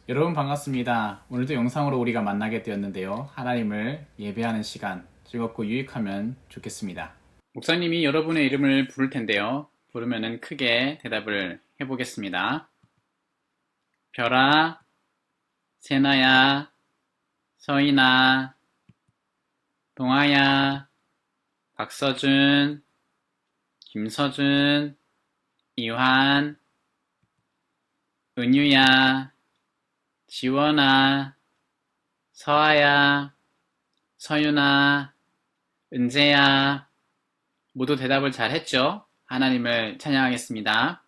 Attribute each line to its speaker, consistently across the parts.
Speaker 1: 여러분 반갑습니다. 오늘도 영상으로 우리가 만나게 되었는데요. 하나님을 예배하는 시간 즐겁고 유익하면 좋겠습니다. 목사님이 여러분의 이름을 부를 텐데요. 부르면은 크게 대답을 해보겠습니다. 별아, 세나야, 서인아, 동아야, 박서준, 김서준, 이환, 은유야, 지원아, 서아야, 서윤아, 은재야, 모두 대답을 잘 했죠? 하나님을 찬양하겠습니다.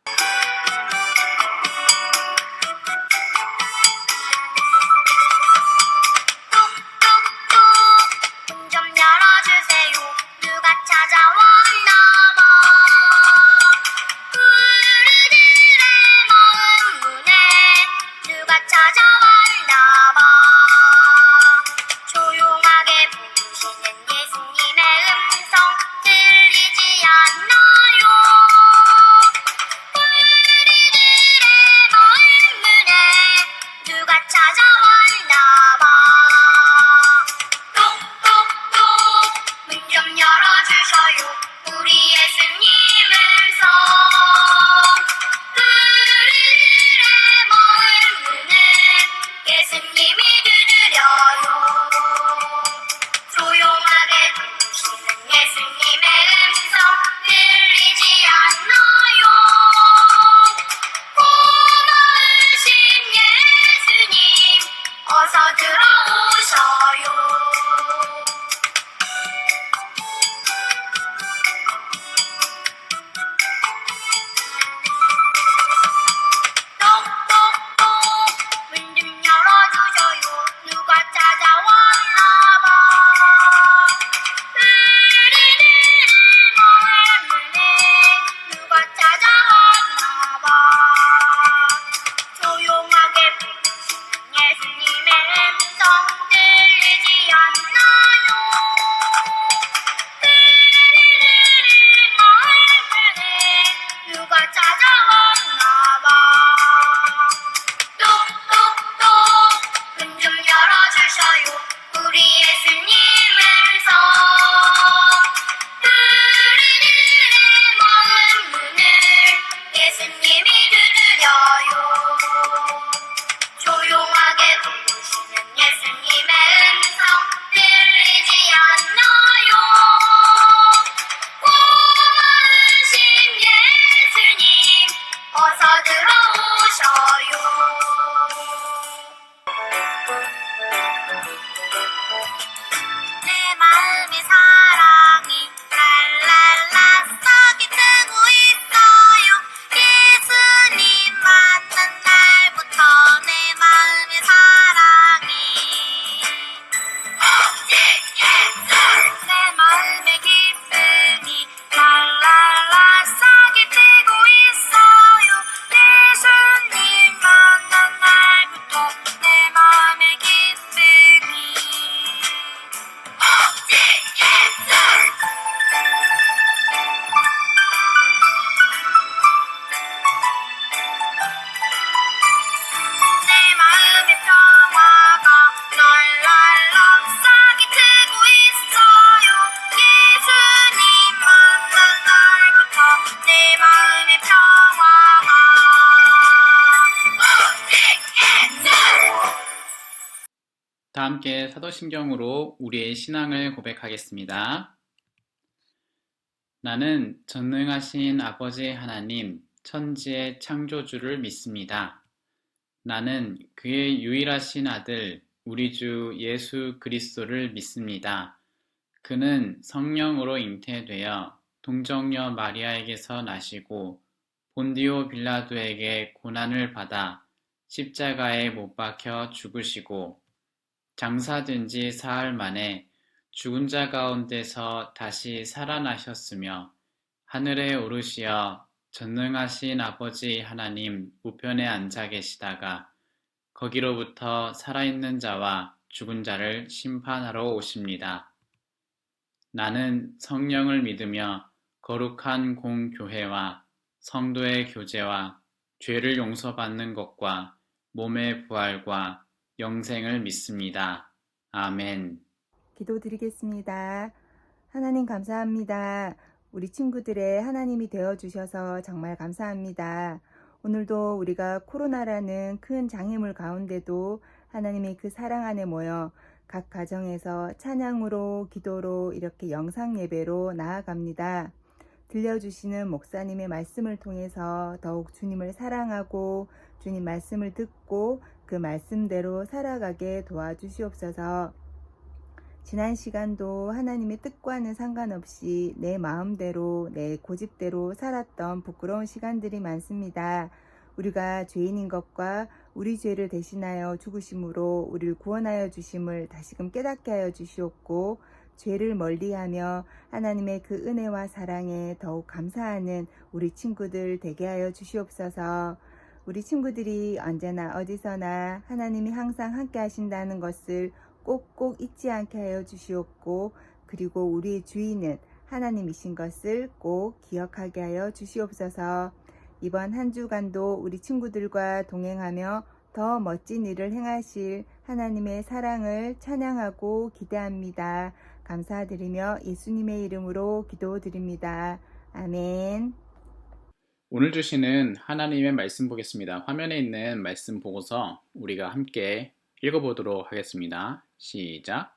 Speaker 2: 문 좀 열어주세요. 누가 찾아왔나봐. 우리들의 마음 문에 누가 찾아왔나봐. 조용하게 부르시는 예수님의 음성 들리지 않나요? 우리들의 마음 문에 누가 찾아왔나봐. 똑똑똑 문 좀 열어주셔요. 우리 예수님을 성 우리들의 마음 문을 예수님이 두드려요. 조용하게 부르시는 예수님의 음성 들리지 않나요? 고마우신 예수님 어서 들어오셔요. 똑똑똑 문 좀 열어주셔요. 누가 찾아왔나봐. 우리들의 마음 문에 누가 찾아왔나봐. 조용하게 부르시는 예수님의 음성 들리지 않나요? 우리들의 마음 문에 누가 찾아왔나봐. 똑똑똑 문 좀 열어주셔요. 우리 예수님을 성 우리들의 마음 문을 예수님이 두드려요. 조용하게 부르시는 예수님의 음성 들리지 않나요? 고마우신 예수님 어서 들어오셔요. 내 마음의 사랑이 랄랄라 싹이 트고 있어요. 예수님 만난 날부터 내 마음의 사랑이 내 마음의 기쁨이 랄랄라 싹이 트고 있어요. 예수님 만난 날부터 내 마음의 기쁨이 내 마음의 평화가 널랄라 싹이 트고 있어요. 예수님 만난 날부터 내 마음의 평화가
Speaker 1: 다 함께 사도신경으로 우리의 신앙을 고백하겠습니다. 나는 전능하신 아버지 하나님, 천지의 창조주를 믿습니다. 나는 그의 유일하신 아들, 우리 주 예수 그리스도를 믿습니다. 그는 성령으로 잉태되어 동정녀 마리아에게서 나시고 본디오 빌라도에게 고난을 받아 십자가에 못 박혀 죽으시고 장사된 지 사흘 만에 죽은 자 가운데서 다시 살아나셨으며 하늘에 오르시어 전능하신 아버지 하나님 우편에 앉아 계시다가 거기로부터 살아있는 자와 죽은 자를 심판하러 오십니다. 나는 성령을 믿으며 거룩한 공교회와 성도의 교제와 죄를 용서받는 것과 몸의 부활과 영생을 믿습니다. 아멘.
Speaker 3: 기도드리겠습니다. 하나님 감사합니다. 우리 친구들의 하나님이 되어주셔서 정말 감사합니다. 오늘도 우리가 코로나라는 큰 장애물 가운데도 하나님의 그 사랑 안에 모여 각 가정에서 찬양으로 기도로 이렇게 영상 예배로 나아갑니다. 들려주시는 목사님의 말씀을 통해서 더욱 주님을 사랑하고 주님 말씀을 듣고 그 말씀대로 살아가게 도와주시옵소서. 지난 시간도 하나님의 뜻과는 상관없이 내 마음대로 내 고집대로 살았던 부끄러운 시간들이 많습니다. 우리가 죄인인 것과 우리 죄를 대신하여 죽으심으로 우리를 구원하여 주심을 다시금 깨닫게 하여 주시옵고 죄를 멀리하며 하나님의 그 은혜와 사랑에 더욱 감사하는 우리 친구들 되게 하여 주시옵소서. 우리 친구들이 언제나 어디서나 하나님이 항상 함께 하신다는 것을 꼭꼭 잊지 않게 하여 주시옵고 그리고 우리의 주인은 하나님이신 것을 꼭 기억하게 하여 주시옵소서. 이번 한 주간도 우리 친구들과 동행하며 더 멋진 일을 행하실 하나님의 사랑을 찬양하고 기대합니다. 감사드리며 예수님의 이름으로 기도드립니다. 아멘.
Speaker 1: 오늘 주시는 하나님의 말씀 보겠습니다. 화면에 있는 말씀 보고서 우리가 함께 읽어보도록 하겠습니다. 시작.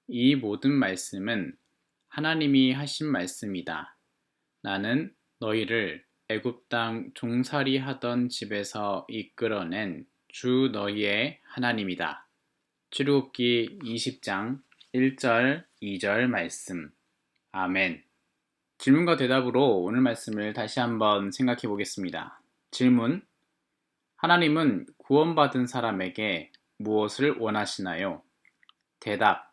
Speaker 1: 이 모든 말씀은 하나님이 하신 말씀이다. 나는 너희를 애굽 땅 종살이 하던 집에서 이끌어낸 주 너희의 하나님이다. 출애굽기 20장 1절 2절 말씀. 아멘. 질문과 대답으로 오늘 말씀을 다시 한번 생각해 보겠습니다. 질문. 하나님은 구원받은 사람에게 무엇을 원하시나요? 대답.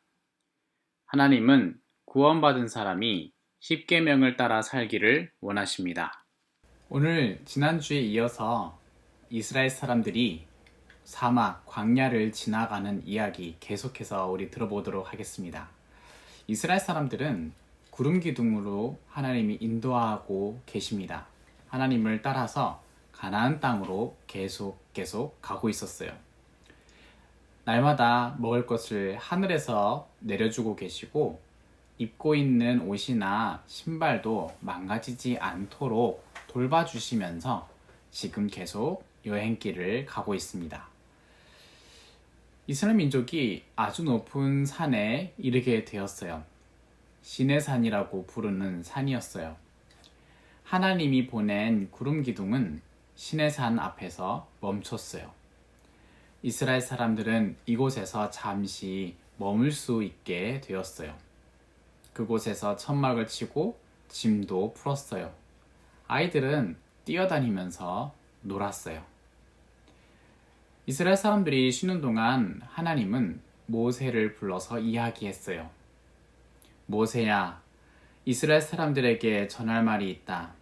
Speaker 1: 하나님은 구원받은 사람이 십계명을 따라 살기를 원하십니다. 오늘 지난주에 이어서 이스라엘 사람들이 사막, 광야를 지나가는 이야기 계속해서 우리 들어보도록 하겠습니다. 이스라엘 사람들은 구름 기둥으로 하나님이 인도하고 계십니다. 하나님을 따라서 가나안 땅으로 계속 가고 있었어요. 날마다 먹을 것을 하늘에서 내려주고 계시고 입고 있는 옷이나 신발도 망가지지 않도록 돌봐주시면서 지금 계속 여행길을 가고 있습니다. 이스라엘 민족이 아주 높은 산에 이르게 되었어요. 신의 산이라고 부르는 산이었어요. 하나님이 보낸 구름 기둥은 신의 산 앞에서 멈췄어요. 이스라엘 사람들은 이곳에서 잠시 머물 수 있게 되었어요. 그곳에서 천막을 치고 짐도 풀었어요. 아이들은 뛰어다니면서 놀았어요. 이스라엘 사람들이 쉬는 동안 하나님은 모세를 불러서 이야기했어요. 모세야, 이스라엘 사람들에게 전할 말이 있다.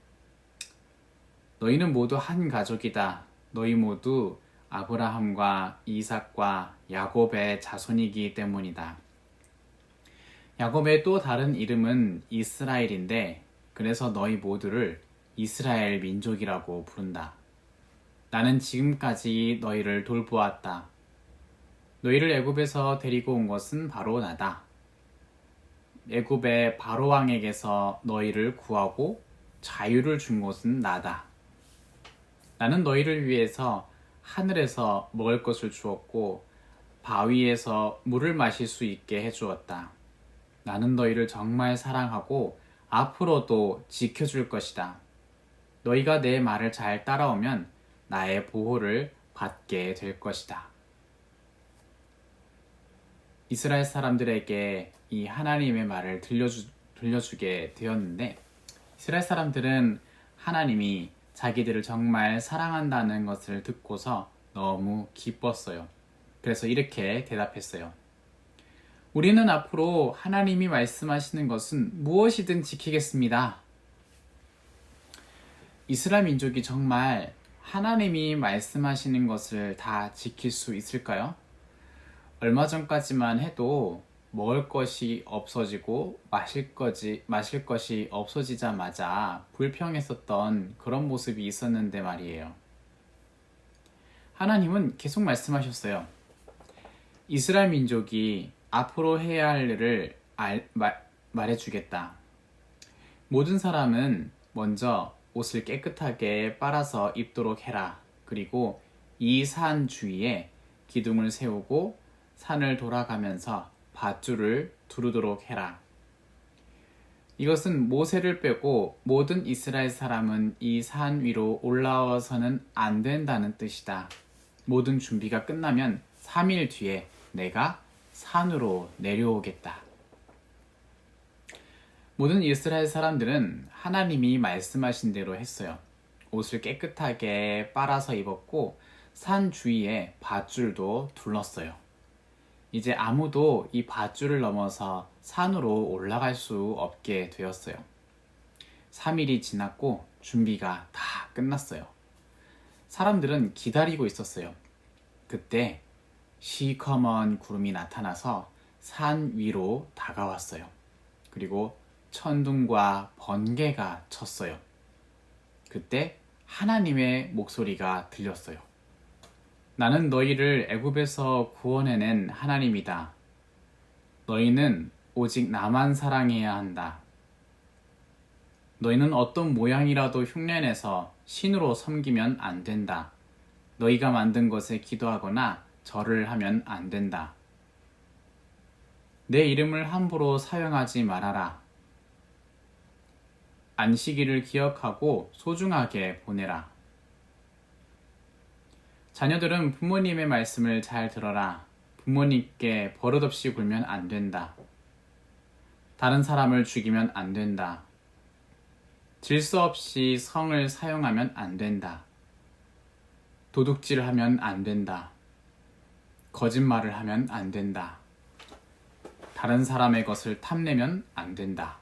Speaker 1: 너희는 모두 한 가족이다. 너희 모두 아브라함과 이삭과 야곱의 자손이기 때문이다. 야곱의 또 다른 이름은 이스라엘인데 그래서 너희 모두를 이스라엘 민족이라고 부른다. 나는 지금까지 너희를 돌보았다. 너희를 애굽에서 데리고 온 것은 바로 나다. 애굽의 바로 왕에게서 너희를 구하고 자유를 준 것은 나다. 나는 너희를 위해서 하늘에서 먹을 것을 주었고 바위에서 물을 마실 수 있게 해주었다. 나는 너희를 정말 사랑하고 앞으로도 지켜줄 것이다. 너희가 내 말을 잘 따라오면 나의 보호를 받게 될 것이다. 이스라엘 사람들에게 이 하나님의 말을 들려주게 되었는데 이스라엘 사람들은 하나님이 자기들을 정말 사랑한다는 것을 듣고서 너무 기뻤어요. 그래서 이렇게 대답했어요. 우리는 앞으로 하나님이 말씀하시는 것은 무엇이든 지키겠습니다. 이스라엘 민족이 정말 하나님이 말씀하시는 것을 다 지킬 수 있을까요? 얼마 전까지만 해도 먹을 것이 없어지고 마실 것이 없어지자마자 불평했었던 그런 모습이 있었는데 말이에요. 하나님은 계속 말씀하셨어요. 이스라엘 민족이 앞으로 해야 할 일을 말해주겠다. 모든 사람은 먼저 옷을 깨끗하게 빨아서 입도록 해라. 그리고 이 산 주위에 기둥을 세우고 산을 돌아가면서 밧줄을 두르도록 해라. 이것은 모세를 빼고 모든 이스라엘 사람은 이 산 위로 올라와서는 안 된다는 뜻이다. 모든 준비가 끝나면 3일 뒤에 내가 산으로 내려오겠다. 모든 이스라엘 사람들은 하나님이 말씀하신 대로 했어요. 옷을 깨끗하게 빨아서 입었고 산 주위에 밧줄도 둘렀어요. 이제 아무도 이 밧줄을 넘어서 산으로 올라갈 수 없게 되었어요. 3일이 지났고 준비가 다 끝났어요. 사람들은 기다리고 있었어요. 그때 시커먼 구름이 나타나서 산 위로 다가왔어요. 그리고 천둥과 번개가 쳤어요. 그때 하나님의 목소리가 들렸어요. 나는 너희를 애굽에서 구원해낸 하나님이다. 너희는 오직 나만 사랑해야 한다. 너희는 어떤 모양이라도 흉내내서 신으로 섬기면 안 된다. 너희가 만든 것에 기도하거나 절을 하면 안 된다. 내 이름을 함부로 사용하지 말아라. 안식일을 기억하고 소중하게 보내라. 자녀들은 부모님의 말씀을 잘 들어라. 부모님께 버릇없이 굴면 안 된다. 다른 사람을 죽이면 안 된다. 질서 없이 성을 사용하면 안 된다. 도둑질하면 안 된다. 거짓말을 하면 안 된다. 다른 사람의 것을 탐내면 안 된다.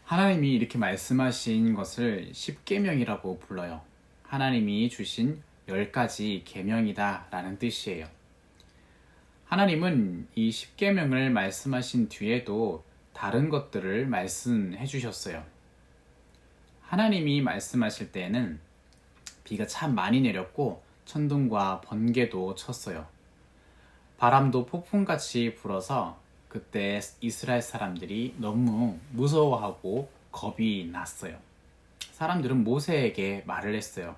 Speaker 1: 하나님이 이렇게 말씀하신 것을 십계명이라고 불러요. 하나님이 주신 10가지 계명이다 라는 뜻이에요. 하나님은 이 십계명을 말씀하신 뒤에도 다른 것들을 말씀해 주셨어요. 하나님이 말씀하실 때에는 비가 참 많이 내렸고 천둥과 번개도 쳤어요. 바람도 폭풍같이 불어서 그때 이스라엘 사람들이 너무 무서워하고 겁이 났어요. 사람들은 모세에게 말을 했어요.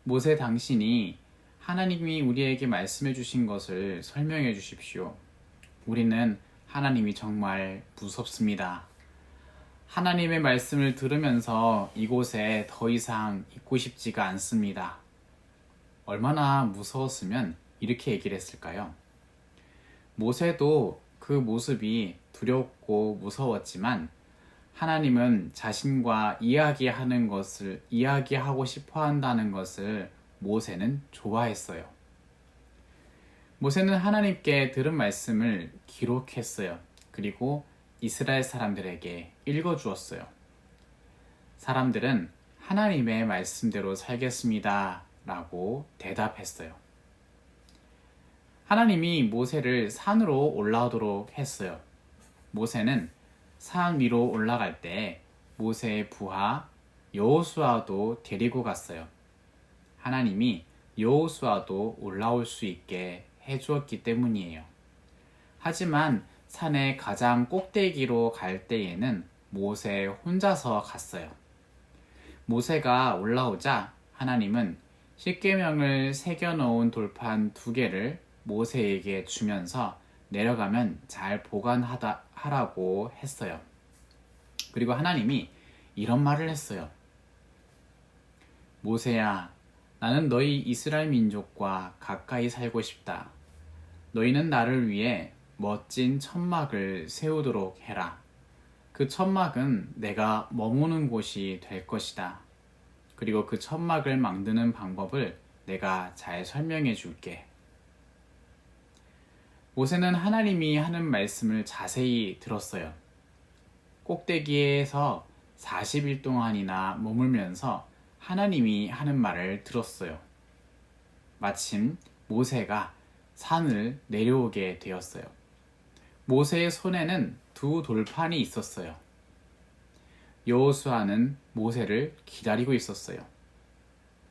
Speaker 1: 모세 당신이 하나님이 우리에게 말씀해 주신 것을 설명해 주십시오. 우리는 하나님이 정말 무섭습니다. 하나님의 말씀을 들으면서 이곳에 더 이상 있고 싶지가 않습니다. 얼마나 무서웠으면 이렇게 얘기를 했을까요? 모세도 그 모습이 두렵고 무서웠지만 하나님은 자신과 이야기하고 싶어 한다는 것을 모세는 좋아했어요. 모세는 하나님께 들은 말씀을 기록했어요. 그리고 이스라엘 사람들에게 읽어주었어요. 사람들은 하나님의 말씀대로 살겠습니다 라고 대답했어요. 하나님이 모세를 산으로 올라오도록 했어요. 모세는 산 위로 올라갈 때 모세의 부하 여호수아도 데리고 갔어요. 하나님이 여호수아도 올라올 수 있게 해주었기 때문이에요. 하지만 산의 가장 꼭대기로 갈 때에는 모세 혼자서 갔어요. 모세가 올라오자 하나님은 십계명을 새겨놓은 돌판 2개를 모세에게 주면서 내려가면 잘 보관하라고 했어요. 그리고 하나님이 이런 말을 했어요. 모세야, 나는 너희 이스라엘 민족과 가까이 살고 싶다. 너희는 나를 위해 멋진 천막을 세우도록 해라. 그 천막은 내가 머무는 곳이 될 것이다. 그리고 그 천막을 만드는 방법을 내가 잘 설명해 줄게. 모세는 하나님이 하는 말씀을 자세히 들었어요. 꼭대기에서 40일 동안이나 머물면서 하나님이 하는 말을 들었어요. 마침 모세가 산을 내려오게 되었어요. 모세의 손에는 2 돌판이 있었어요. 여호수아는 모세를 기다리고 있었어요.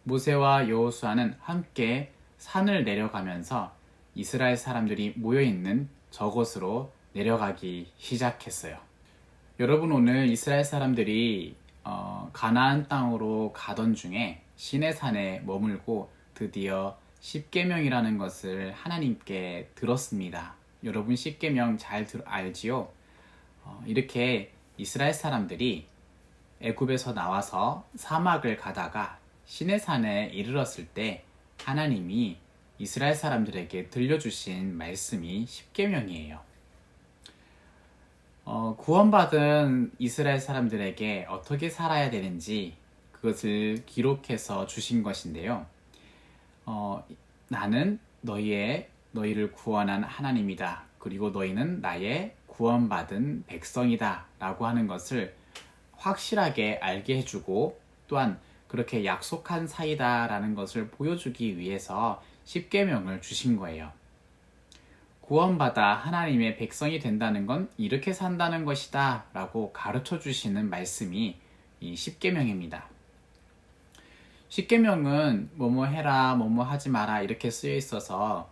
Speaker 1: 모세와 여호수아는 함께 산을 내려가면서 이스라엘 사람들이 모여있는 저곳으로 내려가기 시작했어요. 여러분, 오늘 이스라엘 사람들이 가나안 땅으로 가던 중에 시내산에 머물고 드디어 십계명이라는 것을 하나님께 들었습니다. 여러분, 십계명 잘 알지요? 이렇게 이스라엘 사람들이 애굽에서 나와서 사막을 가다가 시내산에 이르렀을 때 하나님이 이스라엘 사람들에게 들려주신 말씀이 십계명이에요. 구원받은 이스라엘 사람들에게 어떻게 살아야 되는지 그것을 기록해서 주신 것인데요. 나는 너희를 구원한 하나님이다. 그리고 너희는 나의 구원받은 백성이다. 라고 하는 것을 확실하게 알게 해주고 또한 그렇게 약속한 사이다 라는 것을 보여주기 위해서 십계명을 주신 거예요. 구원받아 하나님의 백성이 된다는 건 이렇게 산다는 것이다 라고 가르쳐 주시는 말씀이 이 십계명입니다. 십계명은 뭐뭐 해라 뭐뭐 하지 마라 이렇게 쓰여 있어서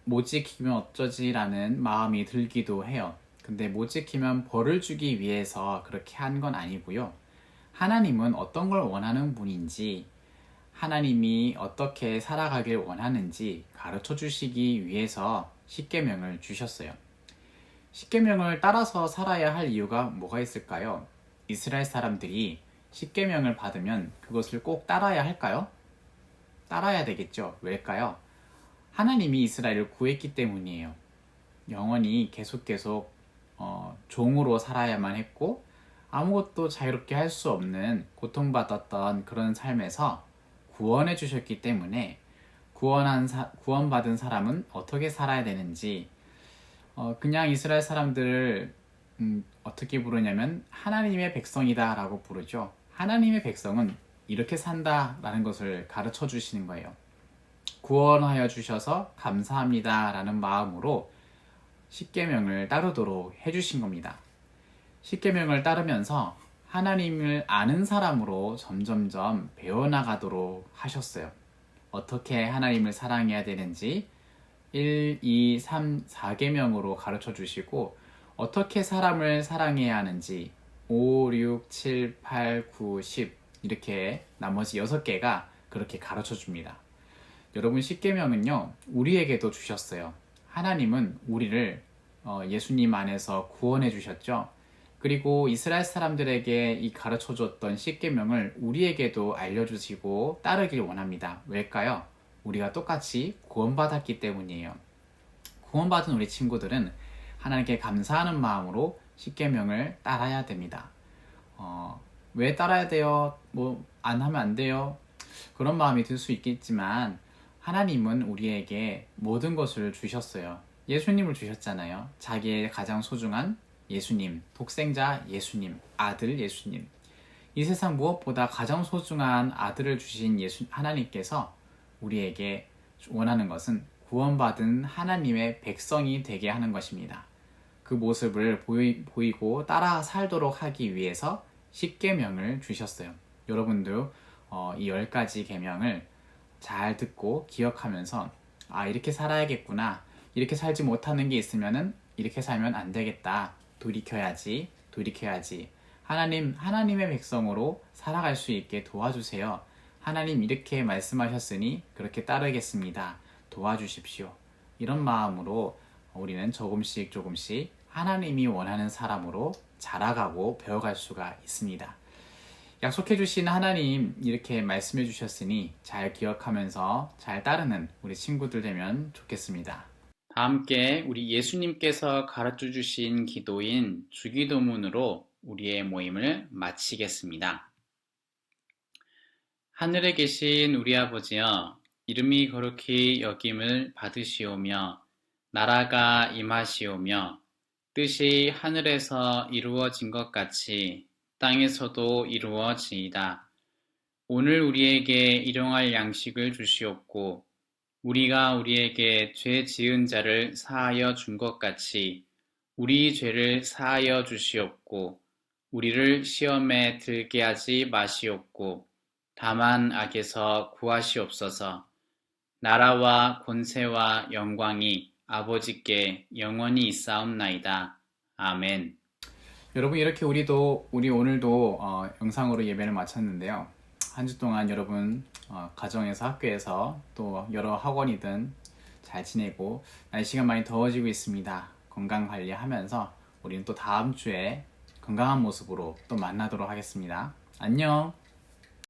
Speaker 1: 못 지키면 어쩌지 라는 마음이 들기도 해요. 근데 못 지키면 벌을 주기 위해서 그렇게 한 건 아니고요. 하나님은 어떤 걸 원하는 분인지, 하나님이 어떻게 살아가길 원하는지 가르쳐 주시기 위해서 십계명을 주셨어요. 십계명을 따라서 살아야 할 이유가 뭐가 있을까요? 이스라엘 사람들이 십계명을 받으면 그것을 꼭 따라야 할까요? 따라야 되겠죠. 왜일까요? 하나님이 이스라엘을 구했기 때문이에요. 영원히 계속 종으로 살아야만 했고 아무것도 자유롭게 할 수 없는 고통받았던 그런 삶에서 구원해 주셨기 때문에 구원받은 사람은 어떻게 살아야 되는지 그냥 이스라엘 사람들을 어떻게 부르냐면 하나님의 백성이다 라고 부르죠. 하나님의 백성은 이렇게 산다 라는 것을 가르쳐 주시는 거예요. 구원하여 주셔서 감사합니다 라는 마음으로 십계명을 따르도록 해주신 겁니다. 십계명을 따르면서 하나님을 아는 사람으로 점점점 배워나가도록 하셨어요. 어떻게 하나님을 사랑해야 되는지 1, 2, 3, 4계명으로 가르쳐 주시고 어떻게 사람을 사랑해야 하는지 5, 6, 7, 8, 9, 10 이렇게 나머지 6개가 그렇게 가르쳐 줍니다. 여러분, 십계명은요 우리에게도 주셨어요. 하나님은 우리를 예수님 안에서 구원해 주셨죠. 그리고 이스라엘 사람들에게 이 가르쳐 줬던 십계명을 우리에게도 알려주시고 따르길 원합니다. 왜일까요? 우리가 똑같이 구원받았기 때문이에요. 구원받은 우리 친구들은 하나님께 감사하는 마음으로 십계명을 따라야 됩니다. 왜 따라야 돼요? 뭐 안 하면 안 돼요? 그런 마음이 들 수 있겠지만 하나님은 우리에게 모든 것을 주셨어요. 예수님을 주셨잖아요. 자기의 가장 소중한 예수님, 독생자 예수님, 아들 예수님. 이 세상 무엇보다 가장 소중한 아들을 주신 하나님께서 우리에게 원하는 것은 구원받은 하나님의 백성이 되게 하는 것입니다. 그 모습을 보이고 따라 살도록 하기 위해서 십계명을 주셨어요. 여러분도 이 10가지 계명을 잘 듣고 기억하면서 이렇게 살아야겠구나. 이렇게 살지 못하는 게 있으면은 이렇게 살면 안 되겠다. 돌이켜야지. 하나님의 백성으로 살아갈 수 있게 도와주세요. 하나님 이렇게 말씀하셨으니 그렇게 따르겠습니다. 도와주십시오. 이런 마음으로 우리는 조금씩 하나님이 원하는 사람으로 자라가고 배워갈 수가 있습니다. 약속해 주신 하나님 이렇게 말씀해 주셨으니 잘 기억하면서 잘 따르는 우리 친구들 되면 좋겠습니다. 다 함께 우리 예수님께서 가르쳐 주신 기도인 주기도문으로 우리의 모임을 마치겠습니다. 하늘에 계신 우리 아버지여, 이름이 거룩히 여김을 받으시오며 나라가 임하시오며 뜻이 하늘에서 이루어진 것 같이 땅에서도 이루어지이다. 오늘 우리에게 일용할 양식을 주시옵고 우리가 우리에게 죄 지은 자를 사하여 준 것 같이 우리 죄를 사하여 주시옵고 우리를 시험에 들게 하지 마시옵고 다만 악에서 구하시옵소서. 나라와 권세와 영광이 아버지께 영원히 있사옵나이다. 아멘. 여러분, 이렇게 우리 오늘도 영상으로 예배를 마쳤는데요. 한 주 동안 여러분 가정에서, 학교에서, 또 여러 학원이든 잘 지내고, 날씨가 많이 더워지고 있습니다. 건강 관리하면서 우리는 또 다음 주에 건강한 모습으로 또 만나도록 하겠습니다. 안녕.